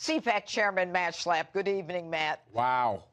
CPAC Chairman Matt Schlapp. Good evening, Matt. Wow.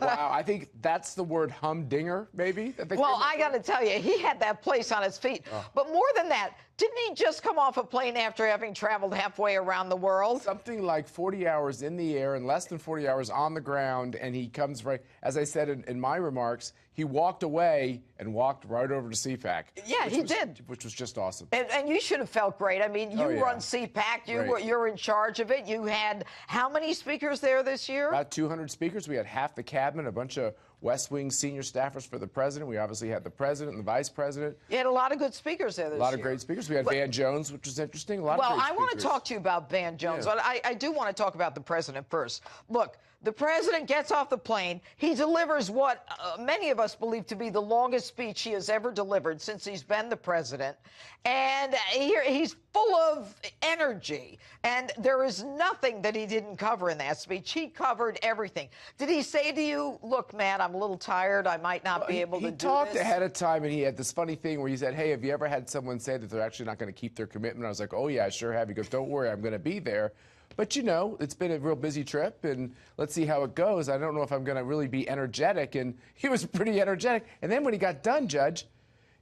Wow. I think that's the word humdinger, maybe. Well, I got to tell you, he had that place on his feet. Oh. But more than that, didn't he just come off a plane after having traveled halfway around the world? Something like 40 hours in the air and less than 40 hours on the ground, and he comes right, as I said in my remarks, he walked away and walked right over to CPAC. Yeah, he did. Which was just awesome. And you should have felt great. I mean, you run CPAC. You're in charge of it. You had how many speakers there this year? About 200 speakers. We had half the cabinet, a bunch of West Wing senior staffers for the president. We obviously had the president and the vice president. You had a lot of good speakers there this year. A lot of great speakers. We had Van Jones, which was interesting. Well, I want to talk to you about Van Jones, but I do want to talk about the president first. Look, the president gets off the plane. He delivers what many of us believe to be the longest speech he has ever delivered since he's been the president. And he's full of energy. And there is nothing that he didn't cover in that speech. He covered everything. Did he say to you, look, Matt, I'm a little tired. I might not be able to do this? He talked ahead of time, and he had this funny thing where he said, hey, have you ever had someone say that they're actually not going to keep their commitment? I was like, oh, yeah, I sure have. He goes, don't worry, I'm going to be there. But, you know, it's been a real busy trip, and let's see how it goes. I don't know if I'm going to really be energetic. And he was pretty energetic. And then when he got done, Judge,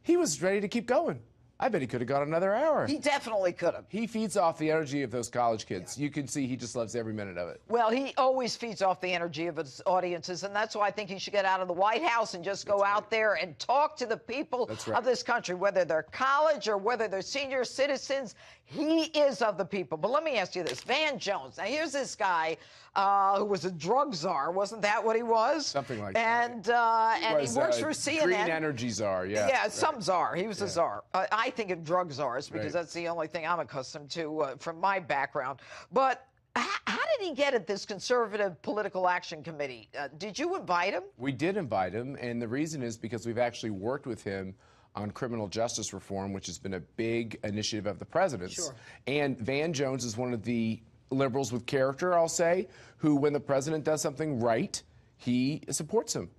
he was ready to keep going. I bet he could have gone another hour. He definitely could have. He feeds off the energy of those college kids. Yeah. You can see he just loves every minute of it. Well, he always feeds off the energy of his audiences, and that's why I think he should get out of the White House and just go out there and talk to the people of this country, whether they're college or whether they're senior citizens. He is of the people. But let me ask you this. Van Jones. Now, here's this guy who was a drug czar. Wasn't that what he was? Something like that. And he works for CNN. Green energy czar, yeah. Yeah, some czar. He was a czar. I think of drug czars because that's the only thing I'm accustomed to from my background. But how did he get at this conservative political action committee? Did you invite him? We did invite him, and the reason is because we've actually worked with him on criminal justice reform, which has been a big initiative of the president's. Sure. And Van Jones is one of the liberals with character, I'll say, who, when the president does something right, he supports him.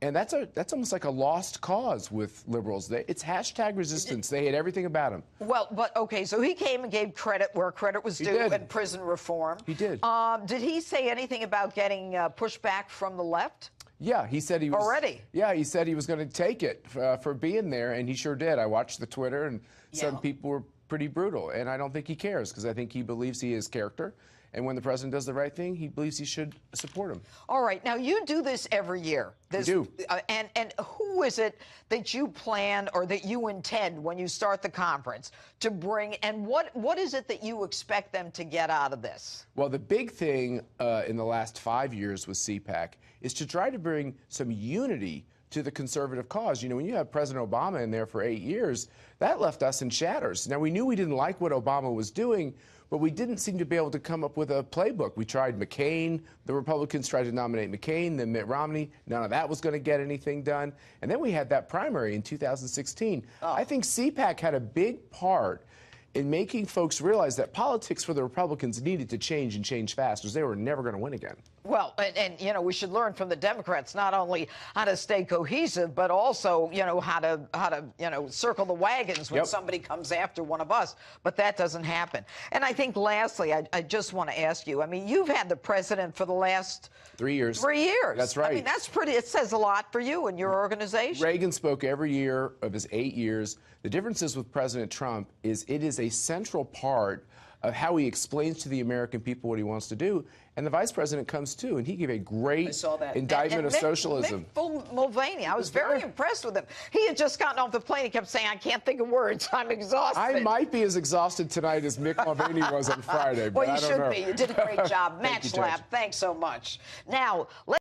And that's almost like a lost cause with liberals. It's hashtag resistance. They hate everything about him. Well, but, okay, so he came and gave credit where credit was due in prison reform. He did. Did he say anything about getting pushback from the left? Yeah, he said he was already. Yeah, he said he was going to take it for being there, and he sure did. I watched the Twitter, and some people were pretty brutal, and I don't think he cares because I think he believes he is character. And when the president does the right thing, he believes he should support him. All right. Now, you do this every year. We do. And who is it that you plan or that you intend when you start the conference to bring? And what is it that you expect them to get out of this? Well, the big thing in the last 5 years with CPAC is to try to bring some unity to the conservative cause. You know, when you have President Obama in there for 8 years, that left us in shatters. Now, we knew we didn't like what Obama was doing, but we didn't seem to be able to come up with a playbook. We tried McCain. The Republicans tried to nominate McCain, then Mitt Romney. None of that was going to get anything done. And then we had that primary in 2016. I think CPAC had a big part in making folks realize that politics for the Republicans needed to change and change fast, because they were never going to win again. Well, and you know, we should learn from the Democrats not only how to stay cohesive, but also, you know, how to circle the wagons when somebody comes after one of us. But that doesn't happen. And I think, lastly, I just want to ask you, I mean, you've had the president for the last 3 years. 3 years. That's right. I mean, that's pretty, it says a lot for you and your organization. Reagan spoke every year of his 8 years. The difference is with President Trump is it is a central part of how he explains to the American people what he wants to do. And the vice president comes too, and he gave a great indictment of socialism. Mick Mulvaney, I was very impressed with him. He had just gotten off the plane. He kept saying, I can't think of words. I'm exhausted. I might be as exhausted tonight as Mick Mulvaney was on Friday. Well, but you should be. You did a great job. Matt Schlapp, thanks so much. Now, let's